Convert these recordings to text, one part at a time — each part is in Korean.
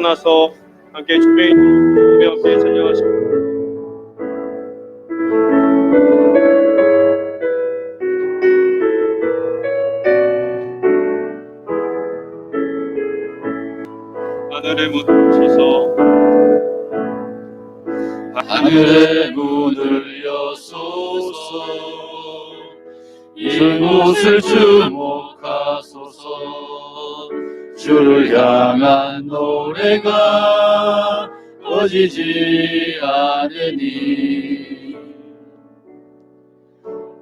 일어나서 함께 주의 함께 찬양하십니다. 하늘의 문을 쳐서 하늘의 문을 여소서 이곳을 주목하소서 주를 향한 노래가 꺼지지 않으니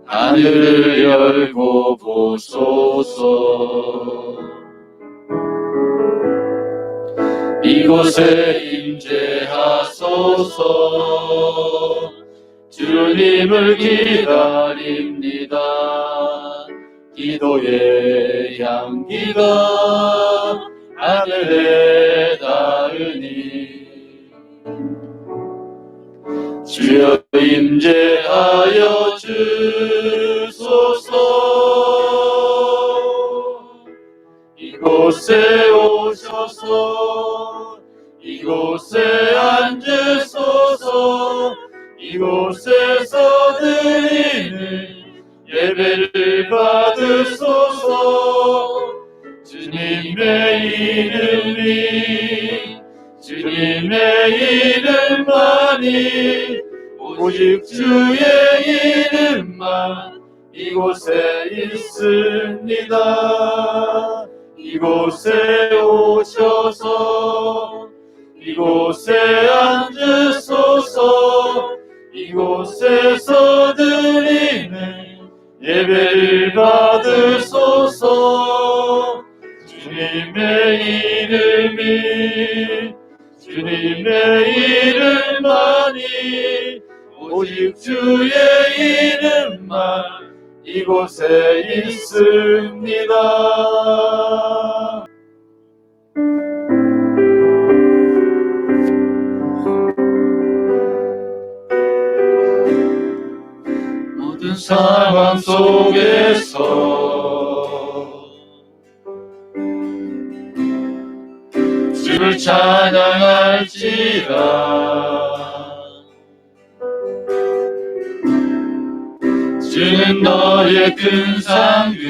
하늘을 열고 보소서 이곳에 임재하소서 주님을 기다립니다. 기도의 향기가 하늘에 닿으니 주여 임재하여 주소서 이곳에 오셔서 이곳에 앉으소서 이곳에서 드리는 예배를 받으소서 주님의 이름만이 오직 주의 이름만 이곳에 있습니다. 이곳에 오셔서 이곳에 앉으소서 이곳에서 드리는 예배를 받으소서 주님의 이름만이 오직 주의 이름만 이곳에 있습니다. 모든 상황 속에서 주를 찬양할지라 주는 너의 큰 상급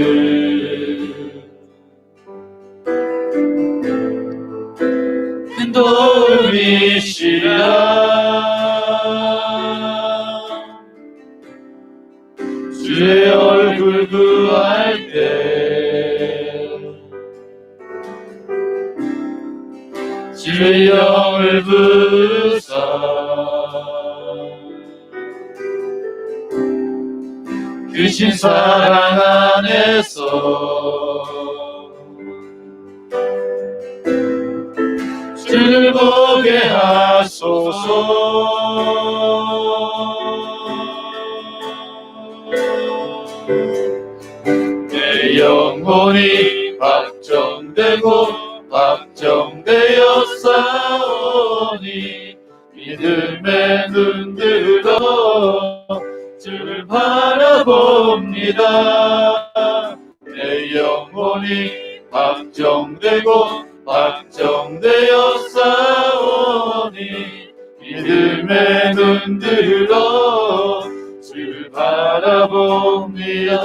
큰 도움이시라 주의 얼굴 구할 때 주의 영을 부사 크신 사랑 안에서 주를 보게 하소서 내 영혼이 확정되어 싸우니 믿음의 눈 들어 주를 바라봅니다. 내 영혼이 확정되어 싸우니 믿음의 눈 들어 주를 바라봅니다.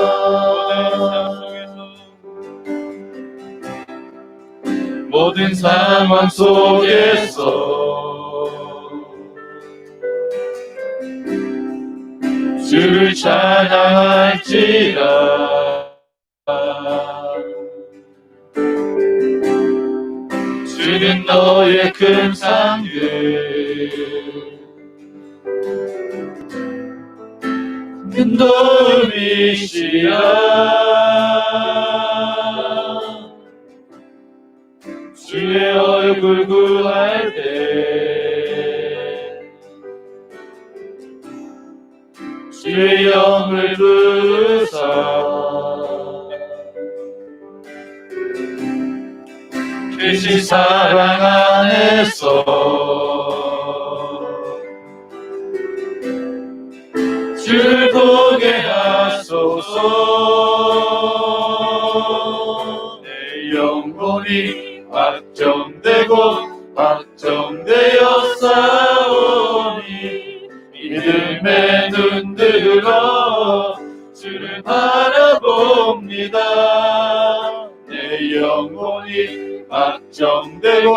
모든 상황 속에서 주를 찬양할지라 주는 너의 큰 상급 큰 도움이시라 주의 얼굴 구할 때 주의 영을 부사 크신 사랑 안에서 주를 보게 하소서 내 영혼이 확정되어 믿음의 눈 들어 주를 바라봅니다. 내 영혼이 확정되고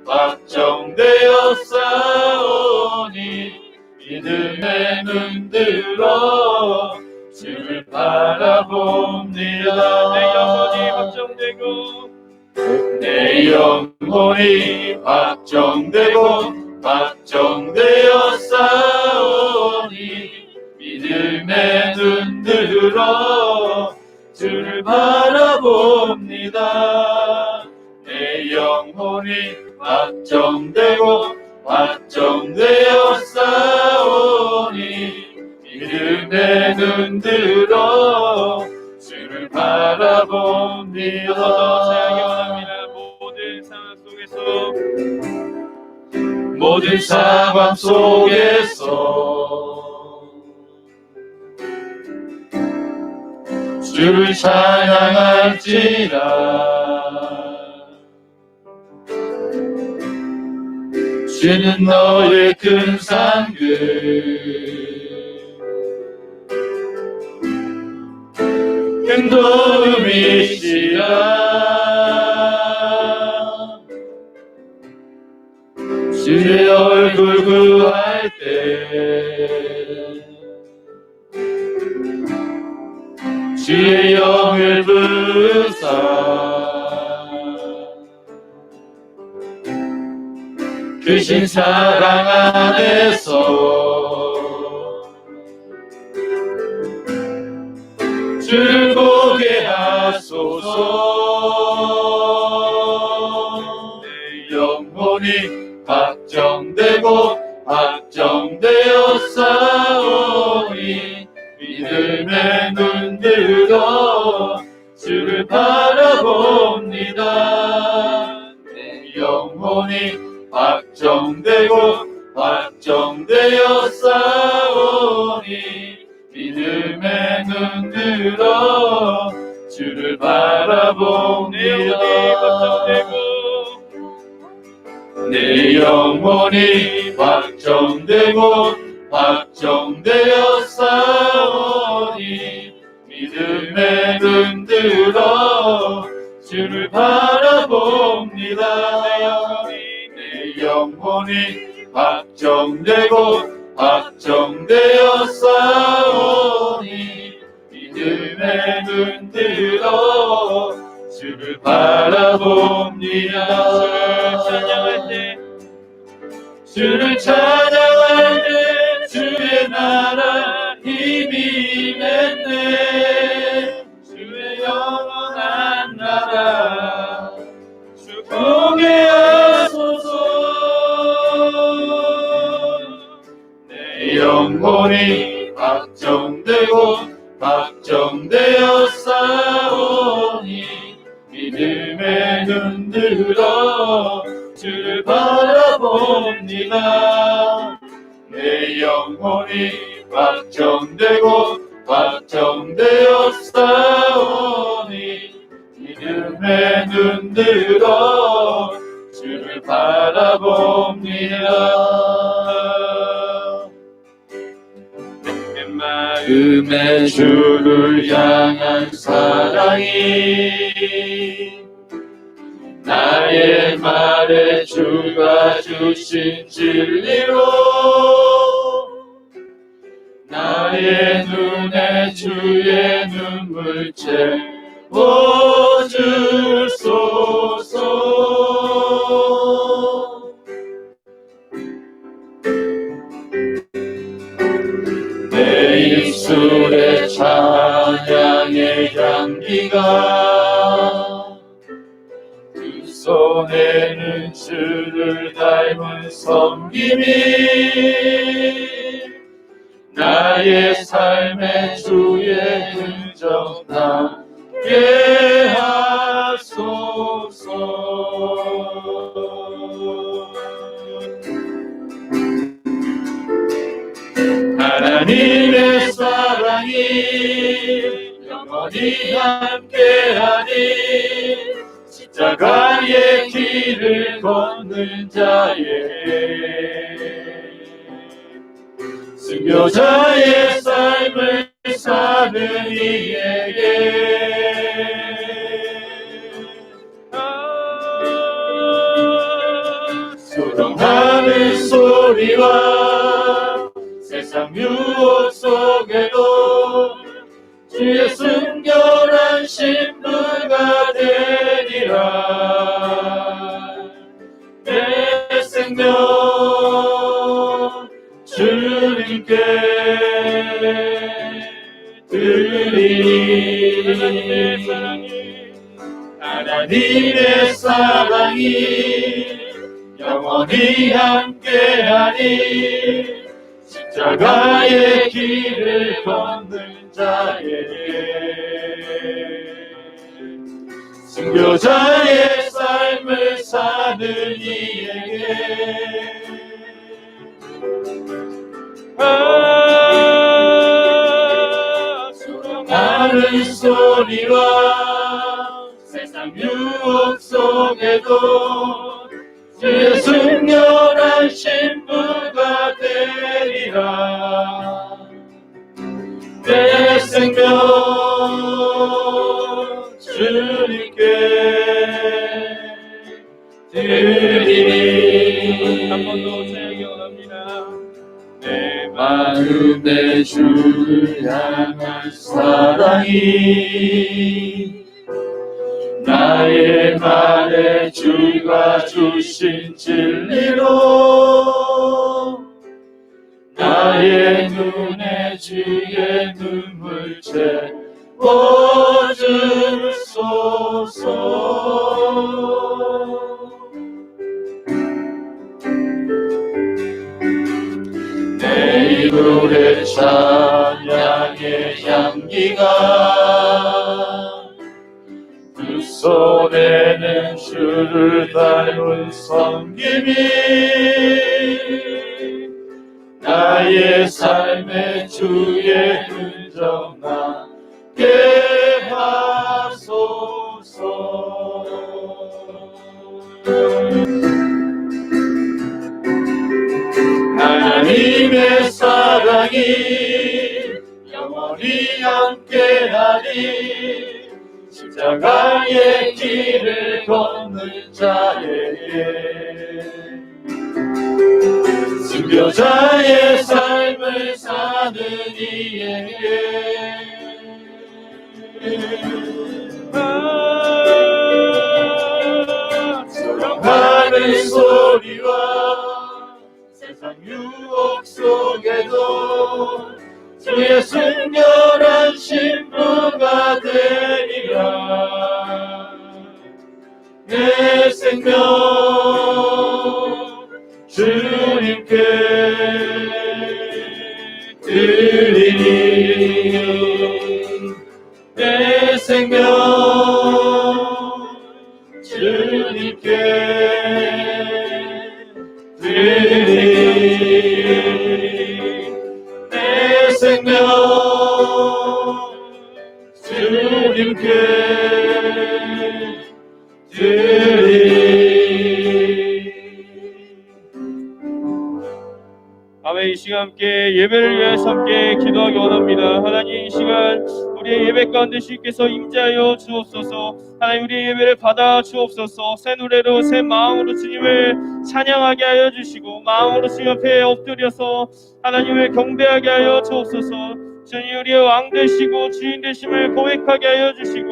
확정되어 싸우니 믿음의 눈 들어 주를 바라봅니다. 내 영혼이 확정되고 내 영혼이 확정되고 확정되어 싸우니 믿음의 눈 들어 주를 바라봅니다. 내 영혼이 확정되고 확정되어 싸우니 믿음의 눈 들어 주를 바라봅니다. 사랑이 원합니다. 모든 상황 속에서 주를 찬양할지라. 주는 너의 큰 상급 큰 도움이시라. 주의 얼굴 구할 때 주의 영을 부사 크신 사랑 안에서 주를 보게 하소서. 내 영혼이 확정되고 확정되어 싸우니 믿음의 눈 들어 주를 바라봅니다. 내 영혼이 확정되고 확정되어 싸우니 믿음의 눈 들어 주를 바라봅니다. 내 영혼이 확정되고 확정되어 싸우니 믿음의 눈 들어 주를 바라봅니다. 내 영혼이 확정되고 확정되어 싸우니 믿음의 눈 들어 주를 바라봅니다. 주를 찬양할 때 주의 나라 힘이 맺네. 주의 영원한 나라 주공에 하소서. 내 영혼이 확정되고 확정되어 싸우니 믿음의 눈 들어 주를 바라봅니다. 내 영혼이 확정되고 확정되어 싸우니 믿음의 눈 들어 주를 바라봅니다. 마음의 주를 향한 사랑이 나의 말에 주가 주신 진리로 나의 눈에 주의 눈물 채워주소서. 내 입술에 찬양의 향기가 두 손에는 주를 닮은 섬김이 나의 삶의 주의 흔적 남게 하소서. 하나님의 사랑이 영원히 함께하니 십자가의 길을 걷는 자에게 순교자의 삶을 사는 이에게 수동하는 소리와 세상 유혹 속에도 주의 순결한 신부가 되리라. 내 생명 주님께 드리니 하나님의 사랑이 영원히 함께하니 십자가의 길을 걷는 자에게 순교자의 삶을 사는 이에게 수많은 소리와 세상 유혹 속에도 주의 순결한 신부가 되리라. 내 생명 주님께 드리니 한 번 더 제게 원합니다. 내 마음에 주를 향한 사랑이 나의 말에 주가 주신 진리로 나의 눈에 주의 눈물 채워주소서. 내 입술의 찬양의 향기가 두 손에는 주를 닮은 섬김이 나의 삶의 주의 흔적 나게 하소서. 하나님의 사랑이 영원히 함께하니 십자가의 길을 걷는 자에게 순교자의 삶을 사는 이에게 수렁하는 소리와 세상 유혹 속에도 주의 순결한 신부가 되리라. 내 생명 주님께 드리니 내 생명 주님께 드리니 내 생명 주님께 아멘. 이 시간 함께 예배를 위해서 함께 기도하기 원합니다. 하나님, 이 시간 우리의 예배 가운데 주께서 임재하여 주옵소서. 하나님, 우리의 예배를 받아 주옵소서. 새 노래로 새 마음으로 주님을 찬양하게 하여 주시고 마음으로 주님 앞에 엎드려서 하나님을 경배하게 하여 주옵소서. 주님, 우리의 왕 되시고 주인 되심을 고백하게 하여 주시고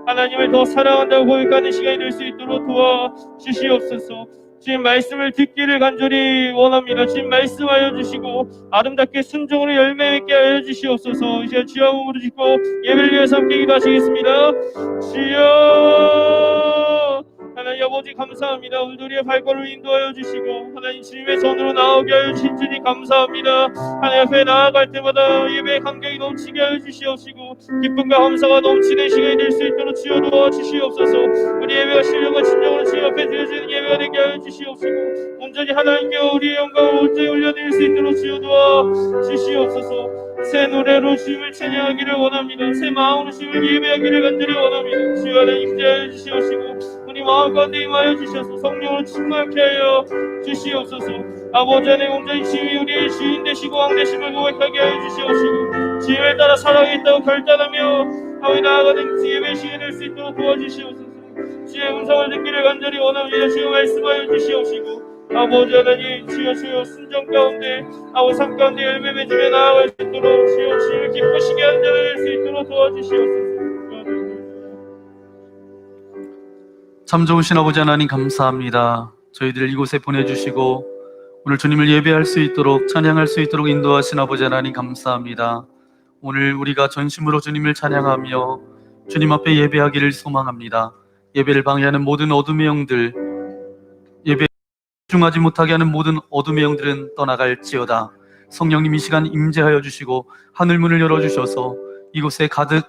하나님을 더 사랑한다고 고백하는 시간이 될 수 있도록 도와주시옵소서. 주님 말씀을 듣기를 간절히 원합니다. 주님 말씀하여 주시고 아름답게 순종으로 열매 맺게 하여 주시옵소서. 이제 주여 몸으로 짓고 예배를 위해서 함께 기도하시겠습니다. 주여 하나님 아버지 감사합니다. 오늘도 우리의 발걸음을 인도하여 주시고 하나님 주님의 전으로 나오게 하여 주신 주님 감사합니다. 하나님 앞에 나아갈 때마다 예배의 감격이 넘치게 하여 주시옵시고 기쁨과 감사가 넘치는 시간이 될 수 있도록 주여 도와주시옵소서. 우리 예배가 신령과 진정으로 주님 앞에 드려지는 예배가 되게 하여 주시옵시고 온전히 하나님께 우리의 영광을 온전히 올려드릴 수 있도록 주여 도와주시옵소서. 새 노래로 주님을 찬양하기를 원합니다. 새 마음으로 주님을 예배하기를 간절히 원합니다. 주여 하나님 임재하여 주시옵시고 우리 마음 가운데 임하여 주셔서 성령으로 충만케 하여 주시옵소서. 아버지 하나님 온전히 주님이 우리의 주인 되시고 왕 되심을 고백하게 하여 주시옵시고 주님을 따라 사랑하겠다고 결단하며 아버지 나아가는 예배 시간이 될 수 있도록 도와주시옵소서. 주의 음성을 듣기를 간절히 원합니다. 주여 말씀하여 주시옵시고 아버지 하나님 주여 순정 가운데 아버지 삶 가운데 열매 맺으며 나아갈 수 있도록 주님을 기쁘시게 하는 자가 될 수 있도록 도와주시옵소서. 참 좋으신 아버지 하나님 감사합니다. 저희들을 이곳에 보내주시고 오늘 주님을 예배할 수 있도록 찬양할 수 있도록 인도하신 아버지 하나님 감사합니다. 오늘 우리가 전심으로 주님을 찬양하며 주님 앞에 예배하기를 소망합니다. 예배를 방해하는 모든 어둠의 영들, 예배에 집중하지 못하게 하는 모든 어둠의 영들은 떠나갈지어다. 성령님 이 시간 임재하여 주시고 하늘문을 열어주셔서 이곳에 가득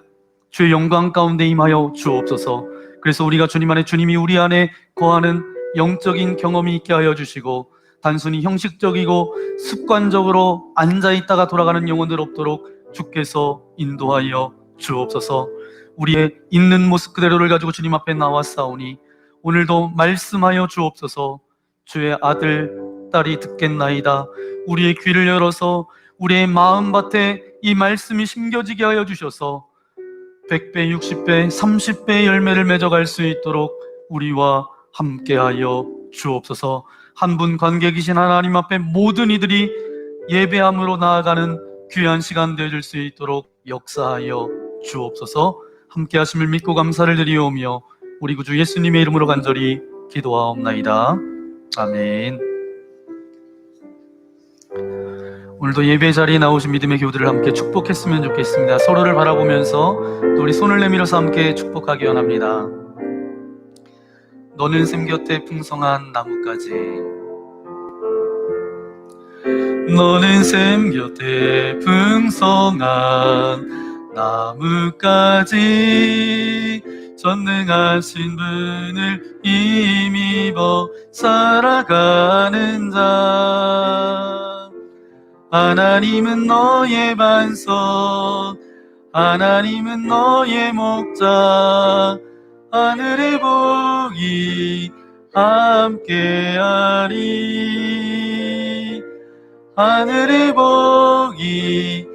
주의 영광 가운데 임하여 주옵소서. 그래서 우리가 주님 안에, 주님이 우리 안에 거하는 영적인 경험이 있게 하여 주시고 단순히 형식적이고 습관적으로 앉아있다가 돌아가는 영혼들 없도록 주께서 인도하여 주옵소서. 우리의 있는 모습 그대로를 가지고 주님 앞에 나왔사오니 오늘도 말씀하여 주옵소서. 주의 아들, 딸이 듣겠나이다. 우리의 귀를 열어서 우리의 마음밭에 이 말씀이 심겨지게 하여 주셔서 100배, 60배, 30배의 열매를 맺어갈 수 있도록 우리와 함께하여 주옵소서. 한 분 관객이신 하나님 앞에 모든 이들이 예배함으로 나아가는 귀한 시간 되어줄 수 있도록 역사하여 주옵소서. 함께하심을 믿고 감사를 드리오며 우리 구주 예수님의 이름으로 간절히 기도하옵나이다. 아멘. 오늘도 예배 자리에 나오신 믿음의 교우들을 함께 축복했으면 좋겠습니다. 서로를 바라보면서 또 우리 손을 내밀어서 함께 축복하기 원합니다. 너는 샘 곁에 풍성한 나뭇가지, 너는 샘 곁에 풍성한 나뭇가지, 전능하신 분을 힘입어 살아가는 자. 하나님은 너의 반석, 하나님은 너의 목자. 하늘의 복이 함께하리, 하늘의 복이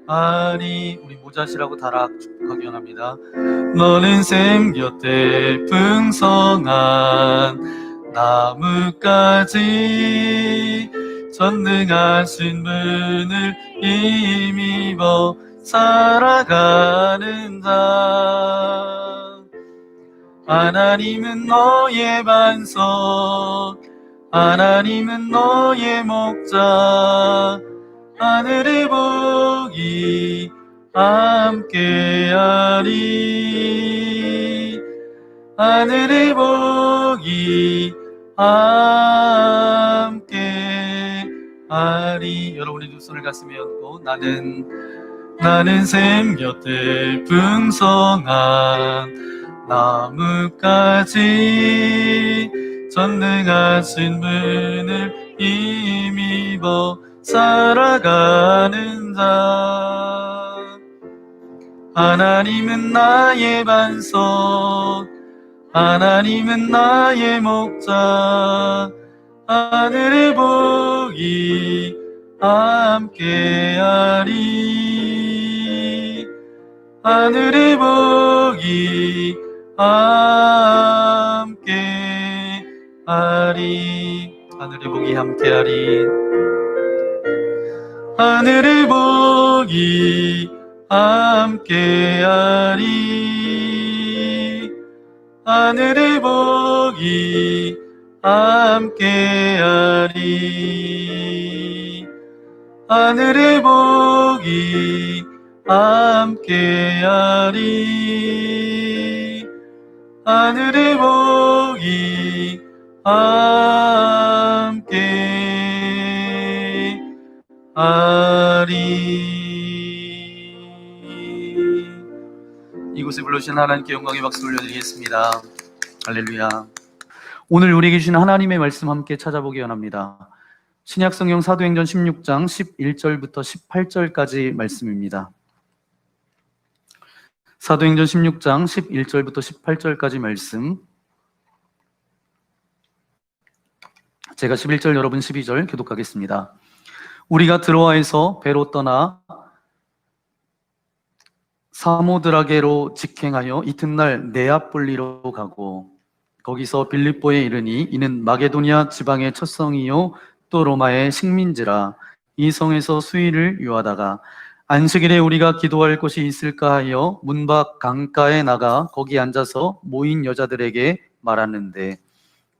함께하리. 우리 모자시라고 다락 축복하기 원합니다. 너는 샘 곁에 풍성한 나뭇가지, 전능하신 분을 힘입어 살아가는 자. 하나님은 너의 반석, 하나님은 너의 목자. 하늘의 복이 함께하리, 하늘의 복이 함께하리. 여러분의 두 손을 가슴에 얹고 나는 샘 곁에 풍성한 나뭇가지, 전능하신 분을 힘입어 살아가는 자. 하나님은 나의 반석, 하나님은 나의 목자. 하늘의 복이 함께하리, 하늘의 복이 함께하리, 하늘의 복이 함께하리, 하늘의 복이 함께하리, 하늘의 복이 함께하리, 하늘의 복이 함께하리, 하늘의 복이 함께하리. 이곳에 불러주신 하나님께 영광의 박수 올려드리겠습니다. 할렐루야. 오늘 우리에게 주신 하나님의 말씀 함께 찾아보기 원합니다. 신약성경 사도행전 16장 11절부터 18절까지 말씀입니다. 사도행전 16장 11절부터 18절까지 말씀. 제가 11절, 여러분 12절 교독하겠습니다. 우리가 드로아에서 배로 떠나 사모드라게로 직행하여 이튿날 네아폴리로 가고 거기서 빌립보에 이르니 이는 마게도니아 지방의 첫 성이요 또 로마의 식민지라. 이 성에서 수일을 유하다가 안식일에 우리가 기도할 곳이 있을까 하여 문 밖 강가에 나가 거기 앉아서 모인 여자들에게 말하는데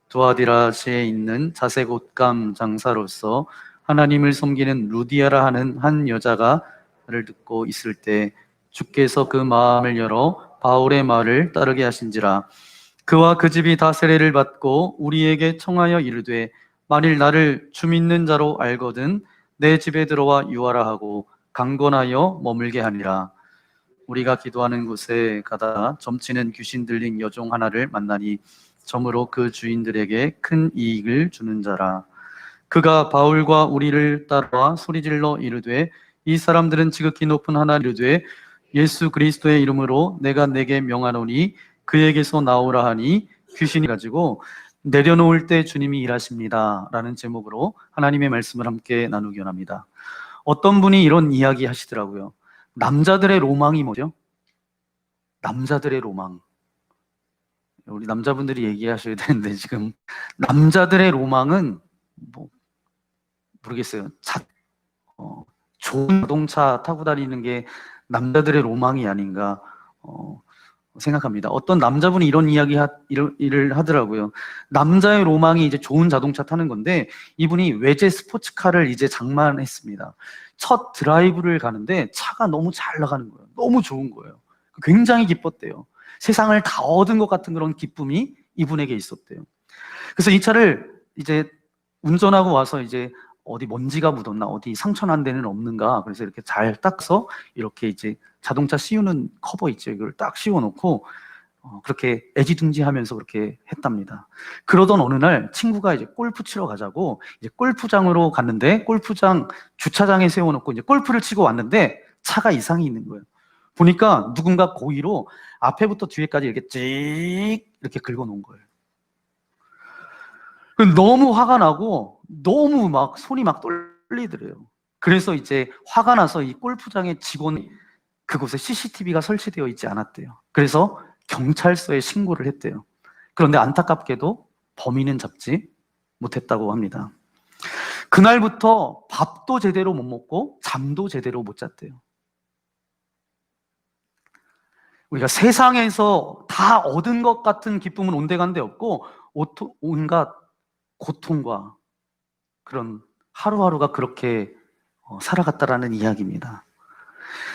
두아디라시에 있는 자색 옷감 장사로서 하나님을 섬기는 루디아라 하는 한 여자가 를 듣고 있을 때 주께서 그 마음을 열어 바울의 말을 따르게 하신지라. 그와 그 집이 다 세례를 받고 우리에게 청하여 이르되 만일 나를 주 믿는 자로 알거든 내 집에 들어와 유하라 하고 강권하여 머물게 하니라. 우리가 기도하는 곳에 가다 점치는 귀신 들린 여종 하나를 만나니 점으로 그 주인들에게 큰 이익을 주는 자라. 그가 바울과 우리를 따라와 소리질러 이르되 이 사람들은 지극히 높은 하나님을 이르되 예수 그리스도의 이름으로 내가 내게 명하노니 그에게서 나오라 하니 귀신이 가지고 내려놓을 때 주님이 일하십니다 라는 제목으로 하나님의 말씀을 함께 나누기 원합니다. 어떤 분이 이런 이야기 하시더라고요. 남자들의 로망이 뭐죠? 남자들의 로망. 우리 남자분들이 얘기하셔야 되는데 지금 남자들의 로망은 뭐 모르겠어요. 좋은 자동차 타고 다니는 게 남자들의 로망이 아닌가 생각합니다. 어떤 남자분이 이런 일을 하더라고요. 남자의 로망이 이제 좋은 자동차 타는 건데 이분이 외제 스포츠카를 이제 장만했습니다. 첫 드라이브를 가는데 차가 너무 잘 나가는 거예요. 너무 좋은 거예요. 굉장히 기뻤대요. 세상을 다 얻은 것 같은 그런 기쁨이 이분에게 있었대요. 그래서 이 차를 이제 운전하고 와서 이제 어디 먼지가 묻었나, 어디 상처 난 데는 없는가, 그래서 이렇게 잘 닦아서 이렇게 이제 자동차 씌우는 커버 있죠. 이걸 딱 씌워놓고 그렇게 애지중지하면서 그렇게 했답니다. 그러던 어느 날 친구가 이제 골프 치러 가자고 이제 골프장으로 갔는데 골프장 주차장에 세워놓고 이제 골프를 치고 왔는데 차가 이상이 있는 거예요. 보니까 누군가 고의로 앞에부터 뒤에까지 이렇게 찍 이렇게 긁어놓은 거예요. 너무 화가 나고 너무 막 손이 막 떨리더래요. 그래서 이제 화가 나서 이 골프장의 직원이 그곳에 CCTV가 설치되어 있지 않았대요. 그래서 경찰서에 신고를 했대요. 그런데 안타깝게도 범인은 잡지 못했다고 합니다. 그날부터 밥도 제대로 못 먹고 잠도 제대로 못 잤대요. 우리가 세상에서 다 얻은 것 같은 기쁨은 온데간데 없고 온갖 고통과 그런 하루하루가 그렇게 살아갔다라는 이야기입니다.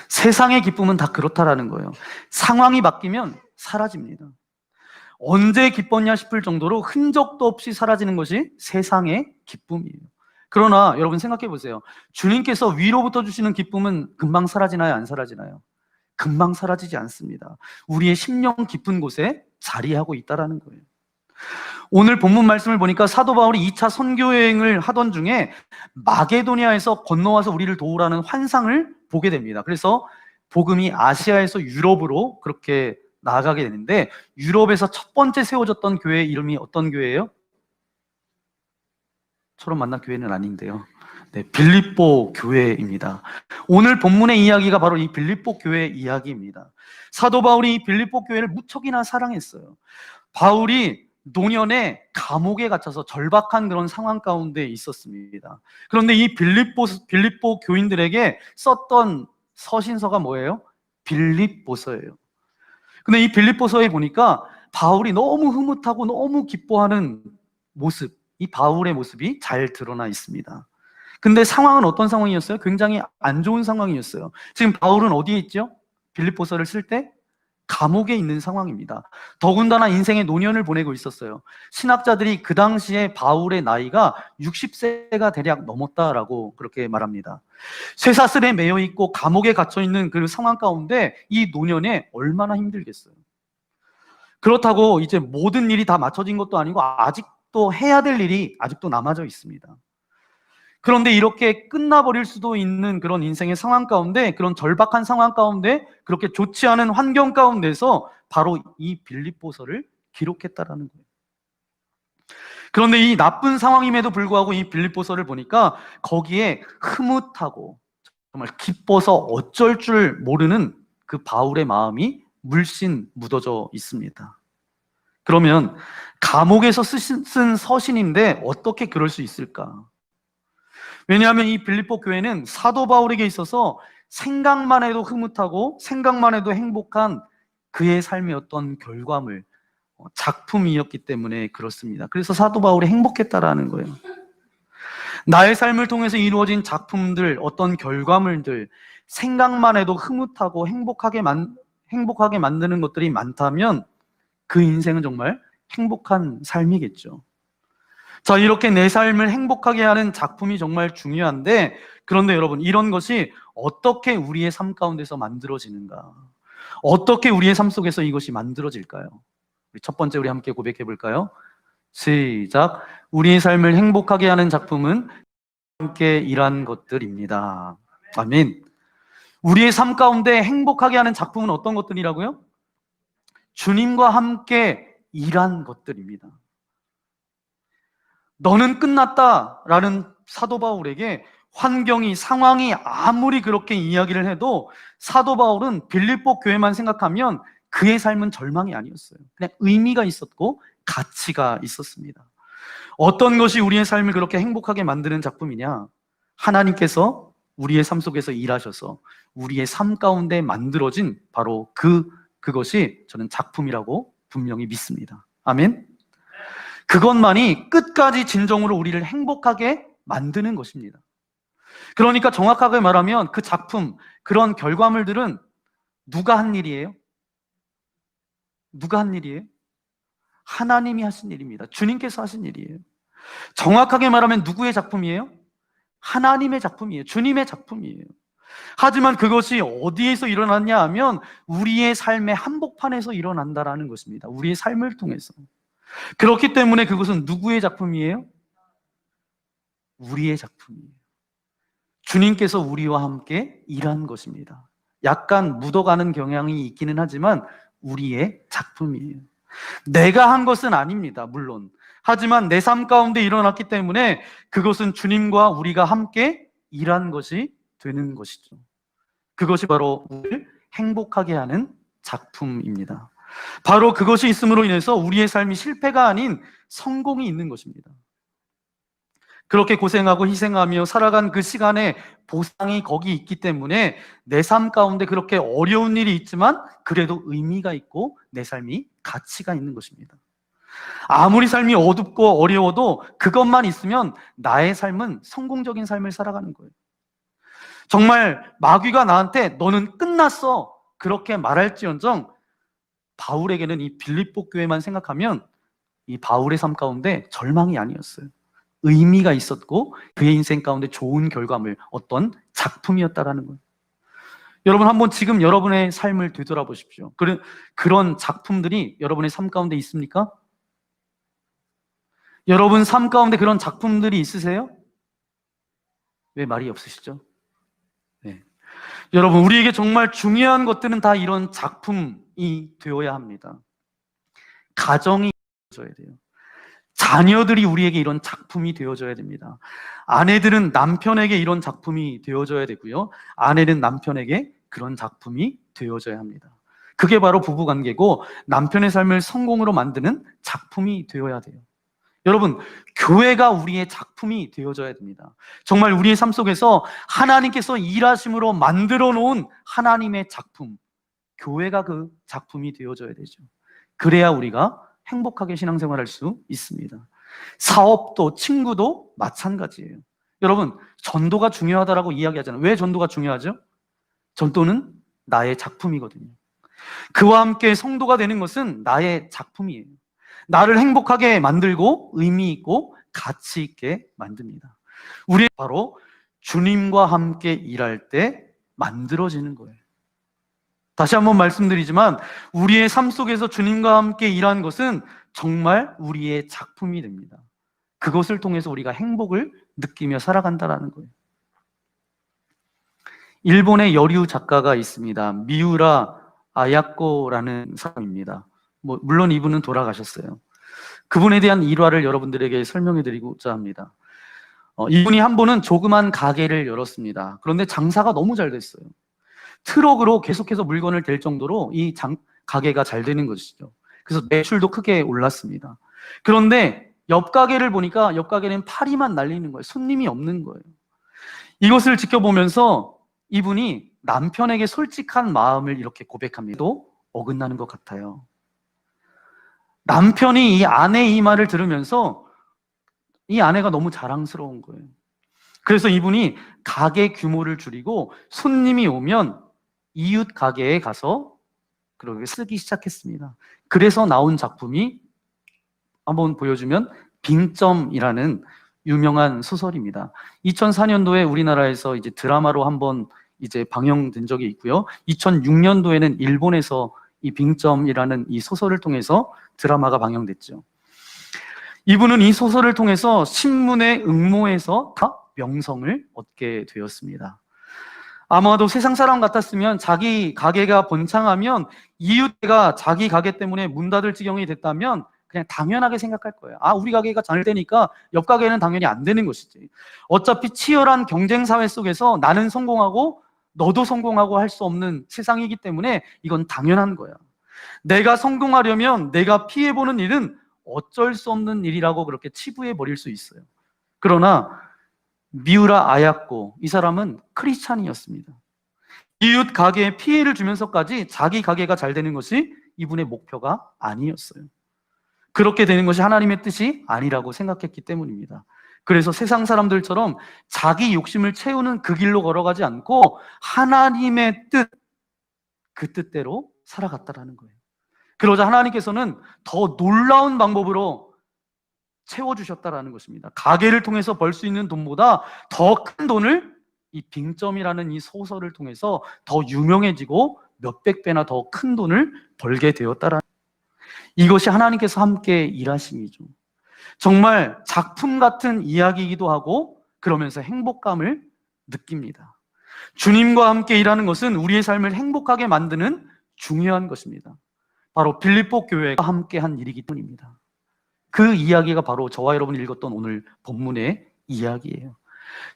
세상의 기쁨은 다 그렇다라는 거예요. 상황이 바뀌면 사라집니다. 언제 기뻤냐 싶을 정도로 흔적도 없이 사라지는 것이 세상의 기쁨이에요. 그러나 여러분 생각해 보세요. 주님께서 위로부터 주시는 기쁨은 금방 사라지나요? 안 사라지나요? 금방 사라지지 않습니다. 우리의 심령 깊은 곳에 자리하고 있다라는 거예요. 오늘 본문 말씀을 보니까 사도 바울이 2차 선교 여행을 하던 중에 마게도니아에서 건너와서 우리를 도우라는 환상을 보게 됩니다. 그래서 복음이 아시아에서 유럽으로 그렇게 나아가게 되는데 유럽에서 첫 번째 세워졌던 교회 이름이 어떤 교회예요? 처럼 만난 교회는 아닌데요. 네, 빌립보 교회입니다. 오늘 본문의 이야기가 바로 이 빌립보 교회 이야기입니다. 사도 바울이 이 빌립보 교회를 무척이나 사랑했어요. 바울이 노년에 감옥에 갇혀서 절박한 그런 상황 가운데 있었습니다. 그런데 이 빌립보 교인들에게 썼던 서신서가 뭐예요? 빌립보서예요. 근데 이 빌립보서에 보니까 바울이 너무 흐뭇하고 너무 기뻐하는 모습, 이 바울의 모습이 잘 드러나 있습니다. 근데 상황은 어떤 상황이었어요? 굉장히 안 좋은 상황이었어요. 지금 바울은 어디에 있죠? 빌립보서를 쓸 때 감옥에 있는 상황입니다. 더군다나 인생의 노년을 보내고 있었어요. 신학자들이 그 당시에 바울의 나이가 60세가 대략 넘었다라고 그렇게 말합니다. 쇠사슬에 매여 있고 감옥에 갇혀 있는 그 상황 가운데 이 노년에 얼마나 힘들겠어요. 그렇다고 이제 모든 일이 다 맞춰진 것도 아니고 아직도 해야 될 일이 아직도 남아져 있습니다. 그런데 이렇게 끝나버릴 수도 있는 그런 인생의 상황 가운데, 그런 절박한 상황 가운데, 그렇게 좋지 않은 환경 가운데서 바로 이 빌립보서를 기록했다라는 거예요. 그런데 이 나쁜 상황임에도 불구하고 이 빌립보서를 보니까 거기에 흐뭇하고 정말 기뻐서 어쩔 줄 모르는 그 바울의 마음이 물씬 묻어져 있습니다. 그러면 감옥에서 쓴 서신인데 어떻게 그럴 수 있을까? 왜냐하면 이 빌립보 교회는 사도 바울에게 있어서 생각만 해도 흐뭇하고 생각만 해도 행복한 그의 삶의 어떤 결과물, 작품이었기 때문에 그렇습니다. 그래서 사도 바울이 행복했다라는 거예요. 나의 삶을 통해서 이루어진 작품들, 어떤 결과물들, 생각만 해도 흐뭇하고 행복하게 만드는 것들이 많다면 그 인생은 정말 행복한 삶이겠죠. 자, 이렇게 내 삶을 행복하게 하는 작품이 정말 중요한데, 그런데 여러분, 이런 것이 어떻게 우리의 삶 가운데서 만들어지는가? 어떻게 우리의 삶 속에서 이것이 만들어질까요? 첫 번째 우리 함께 고백해 볼까요? 시작. 우리의 삶을 행복하게 하는 작품은 함께 일한 것들입니다. 아멘. 우리의 삶 가운데 행복하게 하는 작품은 어떤 것들이라고요? 주님과 함께 일한 것들입니다. 너는 끝났다라는 사도 바울에게 환경이, 상황이 아무리 그렇게 이야기를 해도 사도 바울은 빌립보 교회만 생각하면 그의 삶은 절망이 아니었어요. 그냥 의미가 있었고 가치가 있었습니다. 어떤 것이 우리의 삶을 그렇게 행복하게 만드는 작품이냐? 하나님께서 우리의 삶 속에서 일하셔서 우리의 삶 가운데 만들어진 바로 그것이 저는 작품이라고 분명히 믿습니다. 아멘. 그것만이 끝까지 진정으로 우리를 행복하게 만드는 것입니다. 그러니까 정확하게 말하면 그 작품, 그런 결과물들은 누가 한 일이에요? 누가 한 일이에요? 하나님이 하신 일입니다. 주님께서 하신 일이에요. 정확하게 말하면 누구의 작품이에요? 하나님의 작품이에요. 주님의 작품이에요. 하지만 그것이 어디에서 일어났냐 하면 우리의 삶의 한복판에서 일어난다라는 것입니다. 우리의 삶을 통해서. 그렇기 때문에 그것은 누구의 작품이에요? 우리의 작품이에요. 주님께서 우리와 함께 일한 것입니다. 약간 묻어가는 경향이 있기는 하지만 우리의 작품이에요. 내가 한 것은 아닙니다. 물론. 하지만 내 삶 가운데 일어났기 때문에 그것은 주님과 우리가 함께 일한 것이 되는 것이죠. 그것이 바로 우리를 행복하게 하는 작품입니다. 바로 그것이 있음으로 인해서 우리의 삶이 실패가 아닌 성공이 있는 것입니다. 그렇게 고생하고 희생하며 살아간 그 시간에 보상이 거기 있기 때문에 내 삶 가운데 그렇게 어려운 일이 있지만 그래도 의미가 있고 내 삶이 가치가 있는 것입니다. 아무리 삶이 어둡고 어려워도 그것만 있으면 나의 삶은 성공적인 삶을 살아가는 거예요. 정말 마귀가 나한테 너는 끝났어 그렇게 말할지언정 바울에게는 이 빌립보 교회만 생각하면 이 바울의 삶 가운데 절망이 아니었어요. 의미가 있었고 그의 인생 가운데 좋은 결과물, 어떤 작품이었다라는 거예요. 여러분 한번 지금 여러분의 삶을 되돌아보십시오. 그런 작품들이 여러분의 삶 가운데 있습니까? 여러분 삶 가운데 그런 작품들이 있으세요? 왜 말이 없으시죠? 네. 여러분 우리에게 정말 중요한 것들은 다 이런 작품이 되어야 합니다. 가정이 되어져야 돼요. 자녀들이 우리에게 이런 작품이 되어져야 됩니다. 아내들은 남편에게 이런 작품이 되어져야 되고요. 아내는 남편에게 그런 작품이 되어져야 합니다. 그게 바로 부부관계고 남편의 삶을 성공으로 만드는 작품이 되어야 돼요. 여러분, 교회가 우리의 작품이 되어져야 됩니다. 정말 우리의 삶 속에서 하나님께서 일하심으로 만들어 놓은 하나님의 작품, 교회가 그 작품이 되어져야 되죠. 그래야 우리가 행복하게 신앙생활할 수 있습니다. 사업도 친구도 마찬가지예요. 여러분 전도가 중요하다라고 이야기하잖아요. 왜 전도가 중요하죠? 전도는 나의 작품이거든요. 그와 함께 성도가 되는 것은 나의 작품이에요. 나를 행복하게 만들고 의미 있고 가치 있게 만듭니다. 우리 바로 주님과 함께 일할 때 만들어지는 거예요. 다시 한번 말씀드리지만 우리의 삶 속에서 주님과 함께 일하는 것은 정말 우리의 작품이 됩니다. 그것을 통해서 우리가 행복을 느끼며 살아간다라는 거예요. 일본의 여류 작가가 있습니다. 미우라 아야코라는 사람입니다. 물론 이분은 돌아가셨어요. 그분에 대한 일화를 여러분들에게 설명해 드리고자 합니다. 이분이 한 번은 조그만 가게를 열었습니다. 그런데 장사가 너무 잘 됐어요. 트럭으로 계속해서 물건을 댈 정도로 이 가게가 잘 되는 것이죠. 그래서 매출도 크게 올랐습니다. 그런데 옆 가게를 보니까 옆 가게는 파리만 날리는 거예요. 손님이 없는 거예요. 이것을 지켜보면서 이분이 남편에게 솔직한 마음을 이렇게 고백합니다. 또 어긋나는 것 같아요. 남편이 이 아내의 이 말을 들으면서 이 아내가 너무 자랑스러운 거예요. 그래서 이분이 가게 규모를 줄이고 손님이 오면 이웃 가게에 가서 그렇게 쓰기 시작했습니다. 그래서 나온 작품이 한번 보여주면 빙점이라는 유명한 소설입니다. 2004년도에 우리나라에서 이제 드라마로 한번 이제 방영된 적이 있고요. 2006년도에는 일본에서 이 빙점이라는 이 소설을 통해서 드라마가 방영됐죠. 이분은 이 소설을 통해서 신문에 응모해서 다 명성을 얻게 되었습니다. 아마도 세상 사람 같았으면 자기 가게가 번창하면 이웃가 자기 가게 때문에 문 닫을 지경이 됐다면 그냥 당연하게 생각할 거예요. 우리 가게가 잘 되니까 옆 가게는 당연히 안 되는 것이지. 어차피 치열한 경쟁 사회 속에서 나는 성공하고 너도 성공하고 할 수 없는 세상이기 때문에 이건 당연한 거야. 내가 성공하려면 내가 피해보는 일은 어쩔 수 없는 일이라고 그렇게 치부해 버릴 수 있어요. 그러나 미우라 아야코, 이 사람은 크리스찬이었습니다. 이웃 가게에 피해를 주면서까지 자기 가게가 잘 되는 것이 이분의 목표가 아니었어요. 그렇게 되는 것이 하나님의 뜻이 아니라고 생각했기 때문입니다. 그래서 세상 사람들처럼 자기 욕심을 채우는 그 길로 걸어가지 않고 하나님의 뜻, 그 뜻대로 살아갔다라는 거예요. 그러자 하나님께서는 더 놀라운 방법으로 채워주셨다라는 것입니다. 가게를 통해서 벌 수 있는 돈보다 더 큰 돈을 이 빙점이라는 이 소설을 통해서 더 유명해지고 몇백 배나 더 큰 돈을 벌게 되었다라는, 이것이 하나님께서 함께 일하심이죠. 정말 작품 같은 이야기이기도 하고 그러면서 행복감을 느낍니다. 주님과 함께 일하는 것은 우리의 삶을 행복하게 만드는 중요한 것입니다. 바로 빌립보 교회가 함께 한 일이기 때문입니다. 그 이야기가 바로 저와 여러분이 읽었던 오늘 본문의 이야기예요.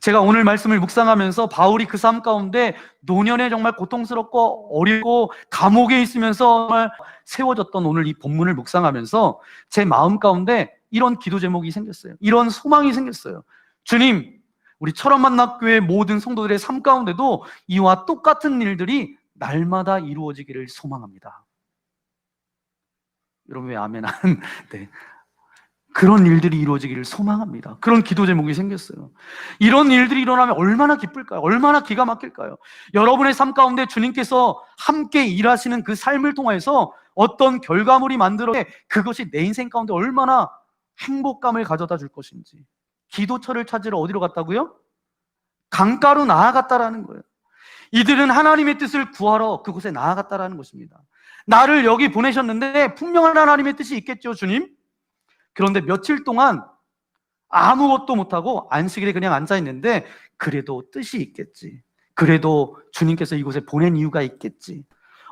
제가 오늘 말씀을 묵상하면서 바울이 그 삶 가운데 노년에 정말 고통스럽고 어렵고 감옥에 있으면서 정말 세워졌던 오늘 이 본문을 묵상하면서 제 마음 가운데 이런 기도 제목이 생겼어요. 이런 소망이 생겼어요. 주님, 우리 철원만납교회 모든 성도들의 삶 가운데도 이와 똑같은 일들이 날마다 이루어지기를 소망합니다. 여러분 왜 아멘 안? 네. 그런 일들이 이루어지기를 소망합니다. 그런 기도 제목이 생겼어요. 이런 일들이 일어나면 얼마나 기쁠까요? 얼마나 기가 막힐까요? 여러분의 삶 가운데 주님께서 함께 일하시는 그 삶을 통해서 어떤 결과물이 만들어져 그것이 내 인생 가운데 얼마나 행복감을 가져다 줄 것인지. 기도처를 찾으러 어디로 갔다고요? 강가로 나아갔다라는 거예요. 이들은 하나님의 뜻을 구하러 그곳에 나아갔다라는 것입니다. 나를 여기 보내셨는데 분명한 하나님의 뜻이 있겠죠, 주님? 그런데 며칠 동안 아무것도 못하고 안식일에 그냥 앉아있는데 그래도 뜻이 있겠지. 그래도 주님께서 이곳에 보낸 이유가 있겠지.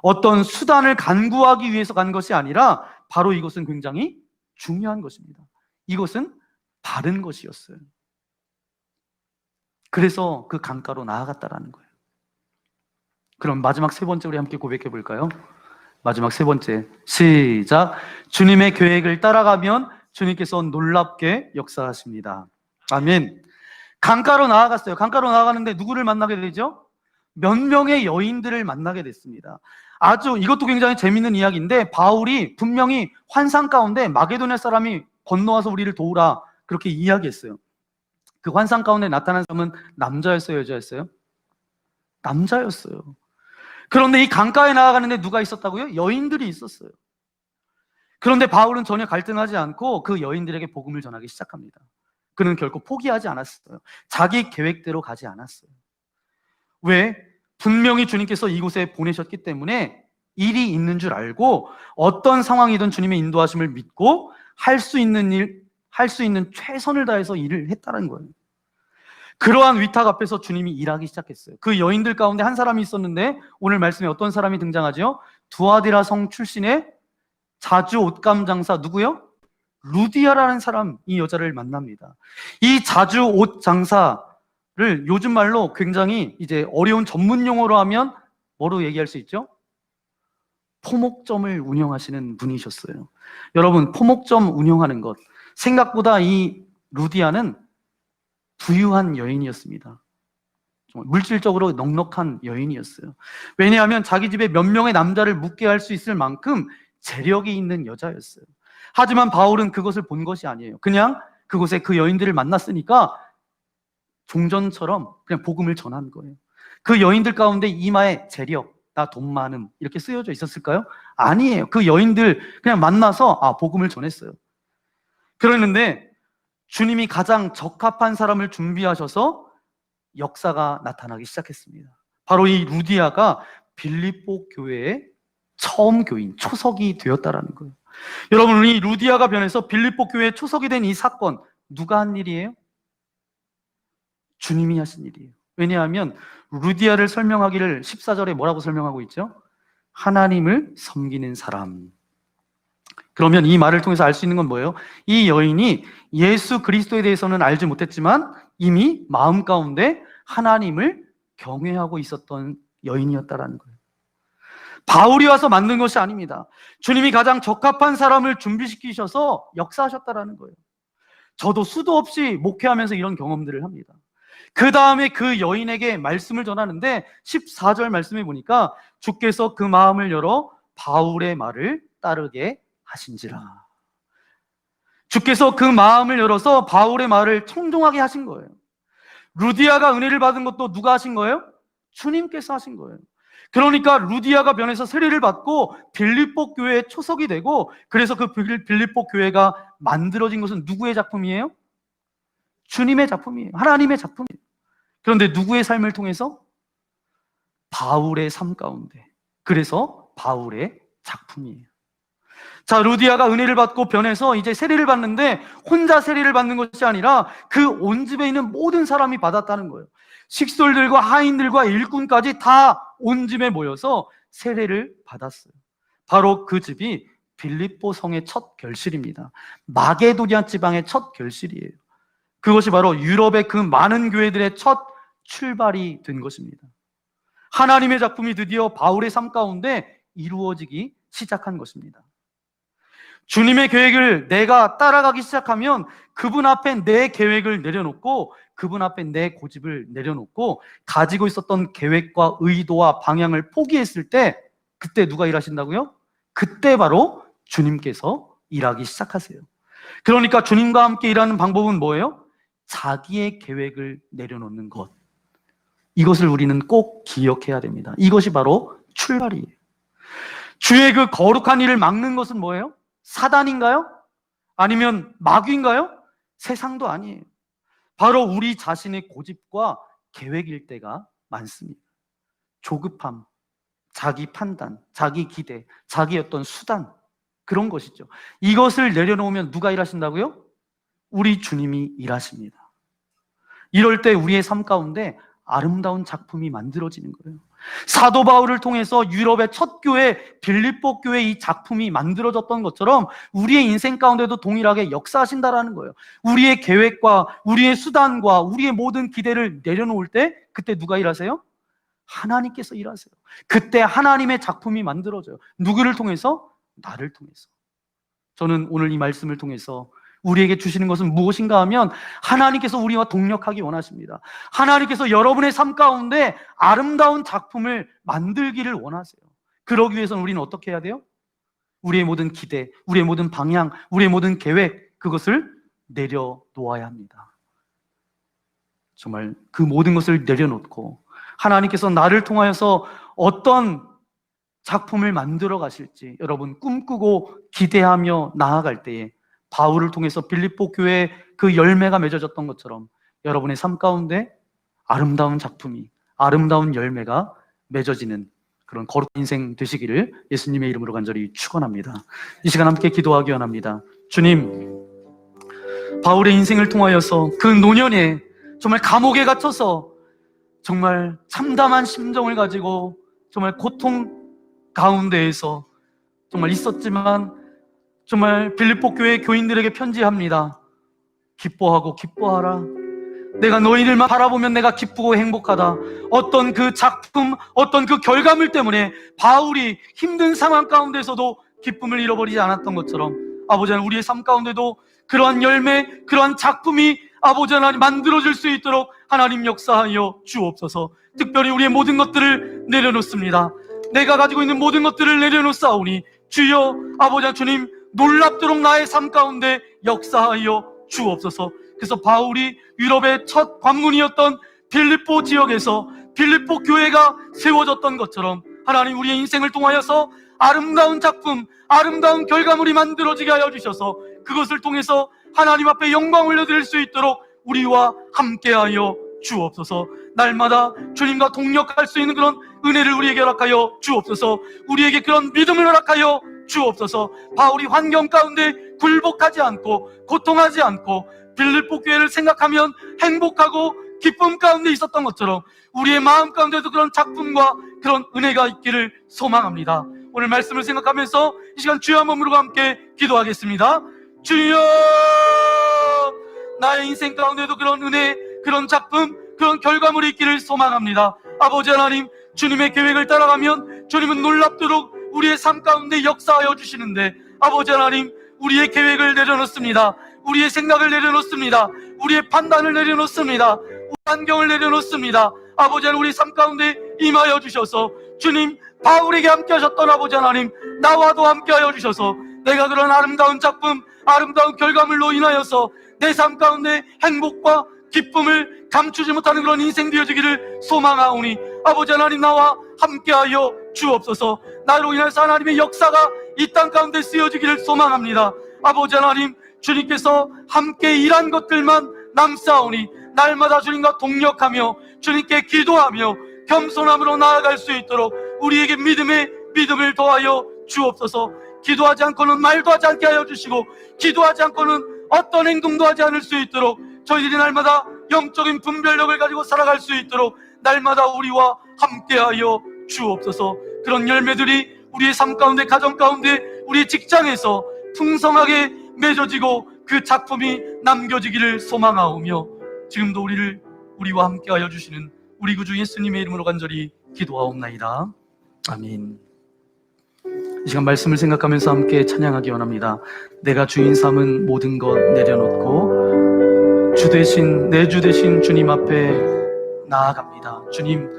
어떤 수단을 간구하기 위해서 간 것이 아니라 바로 이것은 굉장히 중요한 것입니다. 이것은 바른 것이었어요. 그래서 그 강가로 나아갔다라는 거예요. 그럼 마지막 세 번째 우리 함께 고백해 볼까요? 마지막 세 번째, 시작. 주님의 계획을 따라가면 주님께서 놀랍게 역사하십니다. 아멘. 강가로 나아갔어요. 강가로 나아가는데 누구를 만나게 되죠? 몇 명의 여인들을 만나게 됐습니다. 아주 이것도 굉장히 재밌는 이야기인데 바울이 분명히 환상 가운데 마게도냐 사람이 건너와서 우리를 도우라 그렇게 이야기했어요. 그 환상 가운데 나타난 사람은 남자였어요, 여자였어요? 남자였어요. 그런데 이 강가에 나아가는데 누가 있었다고요? 여인들이 있었어요. 그런데 바울은 전혀 갈등하지 않고 그 여인들에게 복음을 전하기 시작합니다. 그는 결코 포기하지 않았어요. 자기 계획대로 가지 않았어요. 왜? 분명히 주님께서 이곳에 보내셨기 때문에 일이 있는 줄 알고 어떤 상황이든 주님의 인도하심을 믿고 할 수 있는 일, 할 수 있는 최선을 다해서 일을 했다는 거예요. 그러한 위탁 앞에서 주님이 일하기 시작했어요. 그 여인들 가운데 한 사람이 있었는데 오늘 말씀에 어떤 사람이 등장하죠? 두아디라 성 출신의 자주 옷감 장사 누구요? 루디아라는 사람, 이 여자를 만납니다. 이 자주 옷 장사를 요즘 말로 굉장히 이제 어려운 전문 용어로 하면 뭐로 얘기할 수 있죠? 포목점을 운영하시는 분이셨어요. 여러분, 포목점 운영하는 것, 생각보다 이 루디아는 부유한 여인이었습니다. 정말 물질적으로 넉넉한 여인이었어요. 왜냐하면 자기 집에 몇 명의 남자를 묵게 할 수 있을 만큼 재력이 있는 여자였어요. 하지만 바울은 그것을 본 것이 아니에요. 그냥 그곳에 그 여인들을 만났으니까 종전처럼 그냥 복음을 전한 거예요. 그 여인들 가운데 이마에 재력, 나 돈 많음 이렇게 쓰여져 있었을까요? 아니에요. 그 여인들 그냥 만나서 복음을 전했어요. 그러는데 주님이 가장 적합한 사람을 준비하셔서 역사가 나타나기 시작했습니다. 바로 이 루디아가 빌립보 교회의 처음 교인, 초석이 되었다라는 거예요. 여러분, 이 루디아가 변해서 빌립보 교회의 초석이 된 이 사건, 누가 한 일이에요? 주님이 하신 일이에요. 왜냐하면 루디아를 설명하기를 14절에 뭐라고 설명하고 있죠? 하나님을 섬기는 사람. 그러면 이 말을 통해서 알 수 있는 건 뭐예요? 이 여인이 예수 그리스도에 대해서는 알지 못했지만 이미 마음 가운데 하나님을 경외하고 있었던 여인이었다라는 거예요. 바울이 와서 만든 것이 아닙니다. 주님이 가장 적합한 사람을 준비시키셔서 역사하셨다라는 거예요. 저도 수도 없이 목회하면서 이런 경험들을 합니다. 그 다음에 그 여인에게 말씀을 전하는데 14절 말씀에 보니까 주께서 그 마음을 열어 바울의 말을 따르게 하신지라. 주께서 그 마음을 열어서 바울의 말을 청종하게 하신 거예요. 루디아가 은혜를 받은 것도 누가 하신 거예요? 주님께서 하신 거예요. 그러니까 루디아가 변해서 세례를 받고 빌립보 교회의 초석이 되고, 그래서 그 빌립보 교회가 만들어진 것은 누구의 작품이에요? 주님의 작품이에요. 하나님의 작품이에요. 그런데 누구의 삶을 통해서? 바울의 삶 가운데. 그래서 바울의 작품이에요. 자, 루디아가 은혜를 받고 변해서 이제 세례를 받는데 혼자 세례를 받는 것이 아니라 그 온 집에 있는 모든 사람이 받았다는 거예요. 식솔들과 하인들과 일꾼까지 다 온 집에 모여서 세례를 받았어요. 바로 그 집이 빌립보 성의 첫 결실입니다. 마게도냐 지방의 첫 결실이에요. 그것이 바로 유럽의 그 많은 교회들의 첫 출발이 된 것입니다. 하나님의 작품이 드디어 바울의 삶 가운데 이루어지기 시작한 것입니다. 주님의 계획을 내가 따라가기 시작하면 그분 앞에 내 계획을 내려놓고 그분 앞에 내 고집을 내려놓고 가지고 있었던 계획과 의도와 방향을 포기했을 때 그때 누가 일하신다고요? 그때 바로 주님께서 일하기 시작하세요. 그러니까 주님과 함께 일하는 방법은 뭐예요? 자기의 계획을 내려놓는 것. 이것을 우리는 꼭 기억해야 됩니다. 이것이 바로 출발이에요. 주의 그 거룩한 일을 막는 것은 뭐예요? 사단인가요? 아니면 마귀인가요? 세상도 아니에요. 바로 우리 자신의 고집과 계획일 때가 많습니다. 조급함, 자기 판단, 자기 기대, 자기 어떤 수단, 그런 것이죠. 이것을 내려놓으면 누가 일하신다고요? 우리 주님이 일하십니다. 이럴 때 우리의 삶 가운데 아름다운 작품이 만들어지는 거예요. 사도 바울을 통해서 유럽의 첫 교회 빌립보 교회 이 작품이 만들어졌던 것처럼 우리의 인생 가운데도 동일하게 역사하신다라는 거예요. 우리의 계획과 우리의 수단과 우리의 모든 기대를 내려놓을 때 그때 누가 일하세요? 하나님께서 일하세요. 그때 하나님의 작품이 만들어져요. 누구를 통해서? 나를 통해서. 저는 오늘 이 말씀을 통해서 우리에게 주시는 것은 무엇인가 하면 하나님께서 우리와 동력하기 원하십니다. 하나님께서 여러분의 삶 가운데 아름다운 작품을 만들기를 원하세요. 그러기 위해서는 우리는 어떻게 해야 돼요? 우리의 모든 기대, 우리의 모든 방향, 우리의 모든 계획, 그것을 내려놓아야 합니다. 정말 그 모든 것을 내려놓고 하나님께서 나를 통하여서 어떤 작품을 만들어 가실지 여러분 꿈꾸고 기대하며 나아갈 때에 바울을 통해서 빌립보 교회에 그 열매가 맺어졌던 것처럼 여러분의 삶 가운데 아름다운 작품이, 아름다운 열매가 맺어지는 그런 거룩한 인생 되시기를 예수님의 이름으로 간절히 축원합니다. 이 시간 함께 기도하기 원합니다. 주님, 바울의 인생을 통하여서 그 노년에 정말 감옥에 갇혀서 정말 참담한 심정을 가지고 정말 고통 가운데에서 정말 있었지만 정말 빌립보 교회 교인들에게 편지합니다. 기뻐하고 기뻐하라. 내가 너희들만 바라보면 내가 기쁘고 행복하다. 어떤 그 작품, 어떤 그 결과물 때문에 바울이 힘든 상황 가운데서도 기쁨을 잃어버리지 않았던 것처럼 아버지 하나님, 우리의 삶 가운데도 그러한 열매, 그러한 작품이 아버지 하나님 만들어질 수 있도록 하나님 역사하여 주옵소서. 특별히 우리의 모든 것들을 내려놓습니다. 내가 가지고 있는 모든 것들을 내려놓사오니 주여 아버지 하나님, 주님 놀랍도록 나의 삶 가운데 역사하여 주옵소서. 그래서 바울이 유럽의 첫 관문이었던 빌립보 지역에서 빌립보 교회가 세워졌던 것처럼 하나님, 우리의 인생을 통하여서 아름다운 작품, 아름다운 결과물이 만들어지게 하여 주셔서 그것을 통해서 하나님 앞에 영광 올려드릴 수 있도록 우리와 함께하여 주옵소서. 날마다 주님과 동역할 수 있는 그런 은혜를 우리에게 허락하여 주옵소서. 우리에게 그런 믿음을 허락하여 주옵소서. 바울이 환경 가운데 굴복하지 않고 고통하지 않고 빌립보 교회를 생각하면 행복하고 기쁨 가운데 있었던 것처럼 우리의 마음 가운데도 그런 작품과 그런 은혜가 있기를 소망합니다. 오늘 말씀을 생각하면서 이 시간 주여 한번 부르고 함께 기도하겠습니다. 주여, 나의 인생 가운데도 그런 은혜, 그런 작품, 그런 결과물이 있기를 소망합니다. 아버지 하나님, 주님의 계획을 따라가면 주님은 놀랍도록 우리의 삶 가운데 역사하여 주시는데 아버지 하나님, 우리의 계획을 내려놓습니다. 우리의 생각을 내려놓습니다. 우리의 판단을 내려놓습니다. 환경을 내려놓습니다. 아버지 하나님, 우리 삶 가운데 임하여 주셔서 주님, 바울에게 함께 하셨던 아버지 하나님, 나와도 함께 하여 주셔서 내가 그런 아름다운 작품, 아름다운 결과물로 인하여서 내 삶 가운데 행복과 기쁨을 감추지 못하는 그런 인생 되어지기를 소망하오니 아버지 하나님, 나와 함께하여 주옵소서. 나로 인해서 하나님의 역사가 이 땅 가운데 쓰여지기를 소망합니다. 아버지 하나님, 주님께서 함께 일한 것들만 남사오니 날마다 주님과 동역하며 주님께 기도하며 겸손함으로 나아갈 수 있도록 우리에게 믿음을 더하여 주옵소서. 기도하지 않고는 말도 하지 않게 하여 주시고 기도하지 않고는 어떤 행동도 하지 않을 수 있도록 저희들이 날마다 영적인 분별력을 가지고 살아갈 수 있도록 날마다 우리와 함께하여 주옵소서. 그런 열매들이 우리의 삶 가운데, 가정 가운데, 우리의 직장에서 풍성하게 맺어지고 그 작품이 남겨지기를 소망하오며 지금도 우리와 함께하여 주시는 우리 구주 예수님의 이름으로 간절히 기도하옵나이다. 아멘. 이 시간 말씀을 생각하면서 함께 찬양하기 원합니다. 내가 주인 삼은 모든 것 내려놓고 내 주 대신 주님 앞에 나아갑니다. 주님,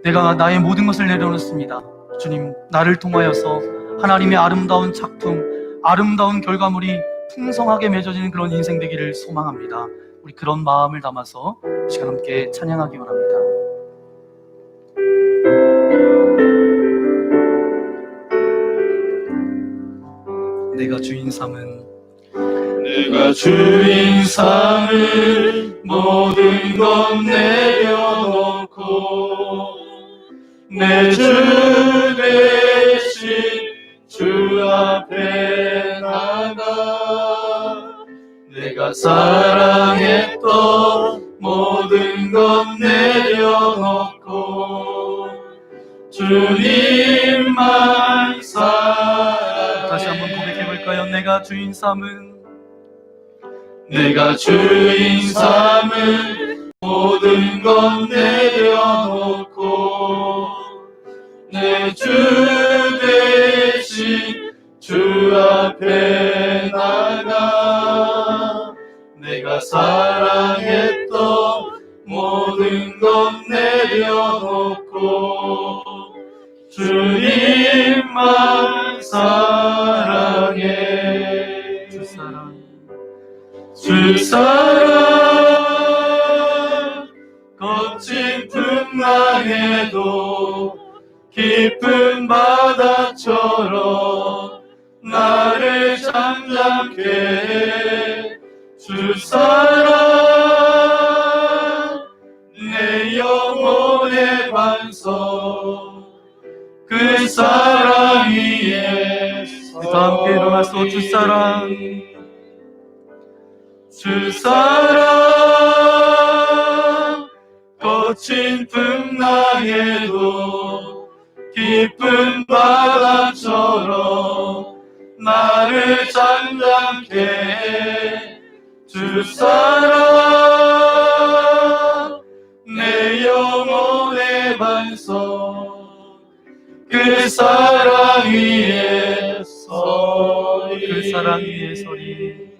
내가 나의 모든 것을 내려놓습니다. 주님, 나를 통하여서 하나님의 아름다운 작품, 아름다운 결과물이 풍성하게 맺어지는 그런 인생 되기를 소망합니다. 우리 그런 마음을 담아서 이 시간 함께 찬양하기 원합니다. 내가 주인 삼은 모든 것 내려놓고 내 주 대신 주 앞에 나가 내가 사랑했던 모든 것 내려놓고 주님만 사랑해. 다시 한번 고백해볼까요? 내가 주인 삼은 모든 것 내려놓고 내 주 대신 주 앞에 나가 내가 사랑했던 모든 것 내려놓고 주님만 사랑해. 주 사랑 거친 풍랑에도 깊은 바다처럼 나를 잠잠케 해. 주 사랑 내 영혼의 반석 그 사랑 위에 다 함께 일어나서 주 사랑 거친 풍랑에도 깊은 바다처럼 나를 잠잠케 해 주 사랑 내 영혼의 반석 그 사랑 위에 서리 그 사랑 위에 서리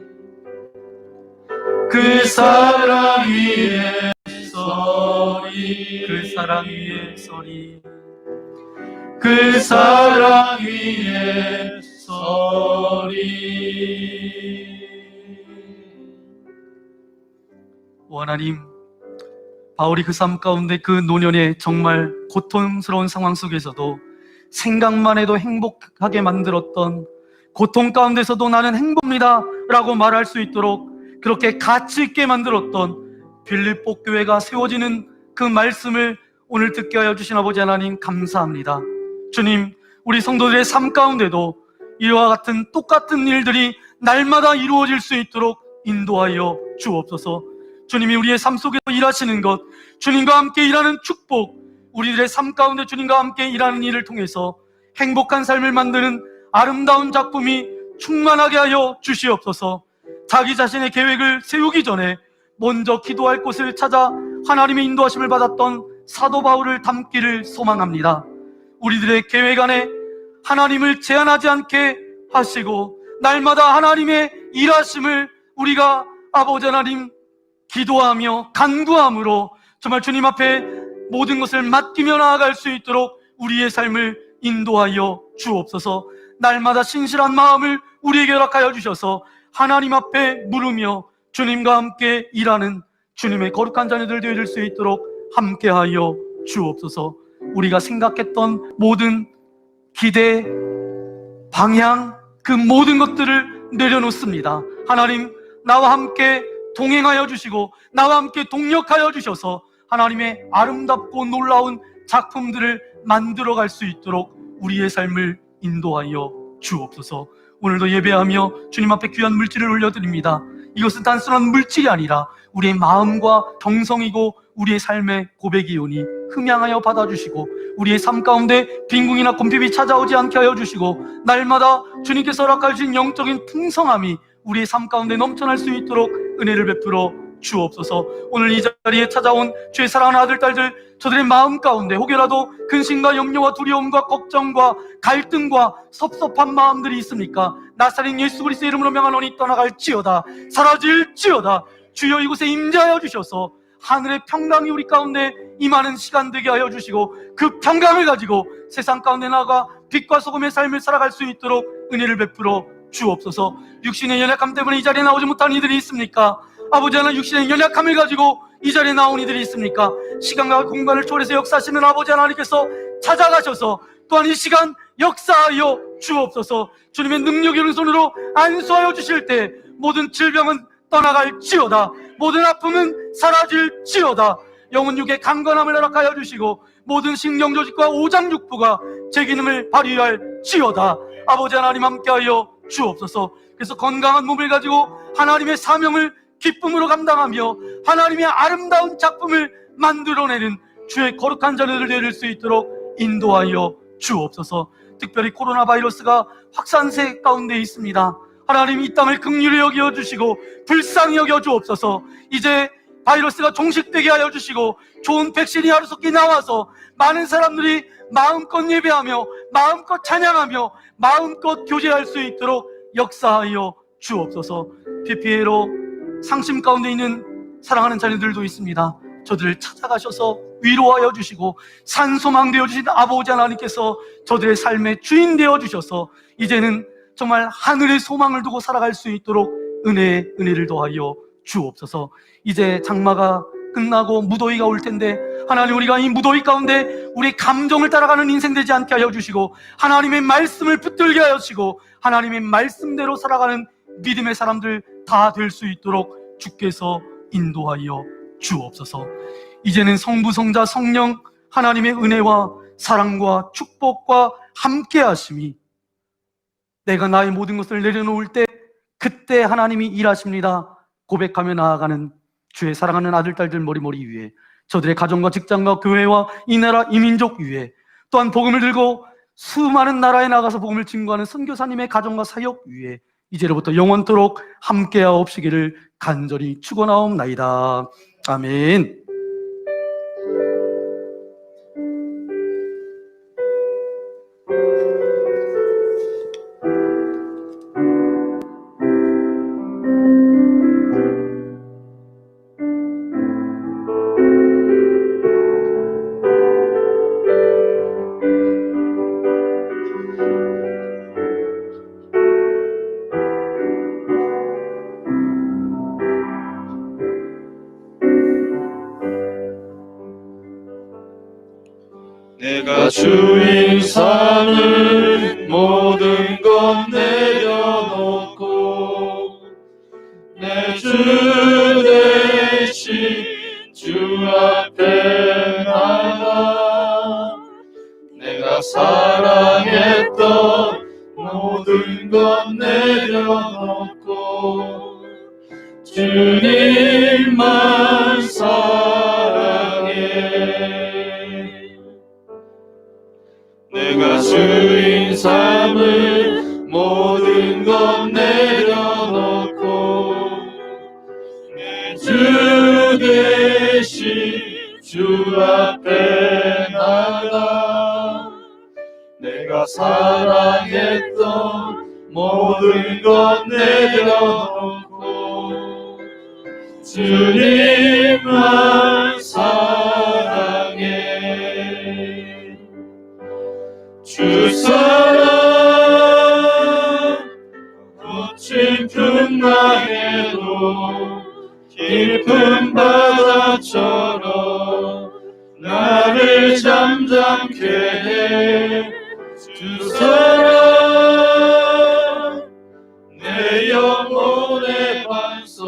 그 사랑 위에 서리 그 사랑 위에 서리 그 사랑 위에 서리. 오 하나님, 바울이 그 삶 가운데 그 노년의 정말 고통스러운 상황 속에서도 생각만 해도 행복하게 만들었던, 고통 가운데서도 나는 행복합니다 라고 말할 수 있도록 그렇게 가치 있게 만들었던 빌립보 교회가 세워지는 그 말씀을 오늘 듣게 하여 주신 아버지 하나님 감사합니다. 주님, 우리 성도들의 삶 가운데도 이와 같은 똑같은 일들이 날마다 이루어질 수 있도록 인도하여 주옵소서. 주님이 우리의 삶 속에서 일하시는 것, 주님과 함께 일하는 축복, 우리들의 삶 가운데 주님과 함께 일하는 일을 통해서 행복한 삶을 만드는 아름다운 작품이 충만하게 하여 주시옵소서. 자기 자신의 계획을 세우기 전에 먼저 기도할 곳을 찾아 하나님의 인도하심을 받았던 사도 바울을 닮기를 소망합니다. 우리들의 계획 안에 하나님을 제한하지 않게 하시고 날마다 하나님의 일하심을 우리가 아버지 하나님 기도하며 간구함으로 정말 주님 앞에 모든 것을 맡기며 나아갈 수 있도록 우리의 삶을 인도하여 주옵소서. 날마다 신실한 마음을 우리에게 허락하여 주셔서 하나님 앞에 물으며 주님과 함께 일하는 주님의 거룩한 자녀들 되어질 수 있도록 함께하여 주옵소서. 우리가 생각했던 모든 기대, 방향, 그 모든 것들을 내려놓습니다. 하나님, 나와 함께 동행하여 주시고 나와 함께 동력하여 주셔서 하나님의 아름답고 놀라운 작품들을 만들어갈 수 있도록 우리의 삶을 인도하여 주옵소서. 오늘도 예배하며 주님 앞에 귀한 물질을 올려드립니다. 이것은 단순한 물질이 아니라 우리의 마음과 정성이고 우리의 삶의 고백이오니 흠양하여 받아주시고 우리의 삶 가운데 빈궁이나 곰핍이 찾아오지 않게 하여 주시고 날마다 주님께서 허락하신 영적인 풍성함이 우리의 삶 가운데 넘쳐날 수 있도록 은혜를 베풀어 주옵소서. 오늘 이 자리에 찾아온 주의 사랑하는 아들, 딸들, 저들의 마음 가운데 혹여라도 근심과 염려와 두려움과 걱정과 갈등과 섭섭한 마음들이 있습니까? 나사렛 예수 그리스도의 이름으로 명하노니 떠나갈지어다, 사라질지어다. 주여 이곳에 임재하여 주셔서 하늘의 평강이 우리 가운데 임하는 시간 되게 하여 주시고 그 평강을 가지고 세상 가운데 나아가 빛과 소금의 삶을 살아갈 수 있도록 은혜를 베풀어 주옵소서. 육신의 연약함 때문에 이 자리에 나오지 못한 이들이 있습니까? 아버지 하나님, 육신의 연약함을 가지고 이 자리에 나온 이들이 있습니까? 시간과 공간을 초월해서 역사하시는 아버지 하나님께서 찾아가셔서 또한 이 시간 역사하여 주옵소서. 주님의 능력의 오른손으로 안수하여 주실 때 모든 질병은 떠나갈지어다, 모든 아픔은 사라질지어다. 영혼 육의 강건함을 허락하여 주시고 모든 신경조직과 오장육부가 제 기능을 발휘할지어다. 아버지 하나님 함께하여 주옵소서. 그래서 건강한 몸을 가지고 하나님의 사명을 기쁨으로 감당하며 하나님의 아름다운 작품을 만들어내는 주의 거룩한 자녀들 되릴 수 있도록 인도하여 주옵소서. 특별히 코로나 바이러스가 확산세 가운데 있습니다. 하나님, 이 땅을 긍휼히 여겨 주시고 불쌍히 여겨 주옵소서. 이제 바이러스가 종식되게 하여 주시고 좋은 백신이 하루속히 나와서 많은 사람들이 마음껏 예배하며 마음껏 찬양하며 마음껏 교제할 수 있도록 역사하여 주옵소서. PPA로 상심 가운데 있는 사랑하는 자녀들도 있습니다. 저들을 찾아가셔서 위로하여 주시고 산소망 되어 주신 아버지 하나님께서 저들의 삶의 주인 되어 주셔서 이제는 정말 하늘의 소망을 두고 살아갈 수 있도록 은혜를 더하여 주옵소서. 이제 장마가 끝나고 무더위가 올 텐데 하나님, 우리가 이 무더위 가운데 우리의 감정을 따라가는 인생 되지 않게 하여 주시고 하나님의 말씀을 붙들게 하여 주시고 하나님의 말씀대로 살아가는 믿음의 사람들 다 될 수 있도록 주께서 인도하여 주옵소서. 이제는 성부, 성자, 성령 하나님의 은혜와 사랑과 축복과 함께 하심이 내가 나의 모든 것을 내려놓을 때 그때 하나님이 일하십니다 고백하며 나아가는 주의 사랑하는 아들, 딸들 머리머리 위에 저들의 가정과 직장과 교회와 이 나라 이 민족 위에, 또한 복음을 들고 수많은 나라에 나가서 복음을 증거하는 선교사님의 가정과 사역 위에 이제로부터 영원토록 함께하옵시기를 간절히 축원하옵나이다. 아멘. 내가 주인 삼을 모든 것 내려놓고 내 주 대신 주 앞에 나가 내가 사랑했던 모든 것 내려놓고 주님만 사랑해. 내가 주인 삼을 모든 것 내려놓고 내 주 대신 주 앞에 나가 내가 사랑했던 모든 것 내려놓고 주님만 사랑해. 주 사랑 거친 풍랑에도 깊은 바다처럼 나를 잠잠케 해. 주 사랑 내 영혼의 반석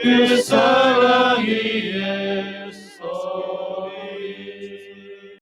그 사랑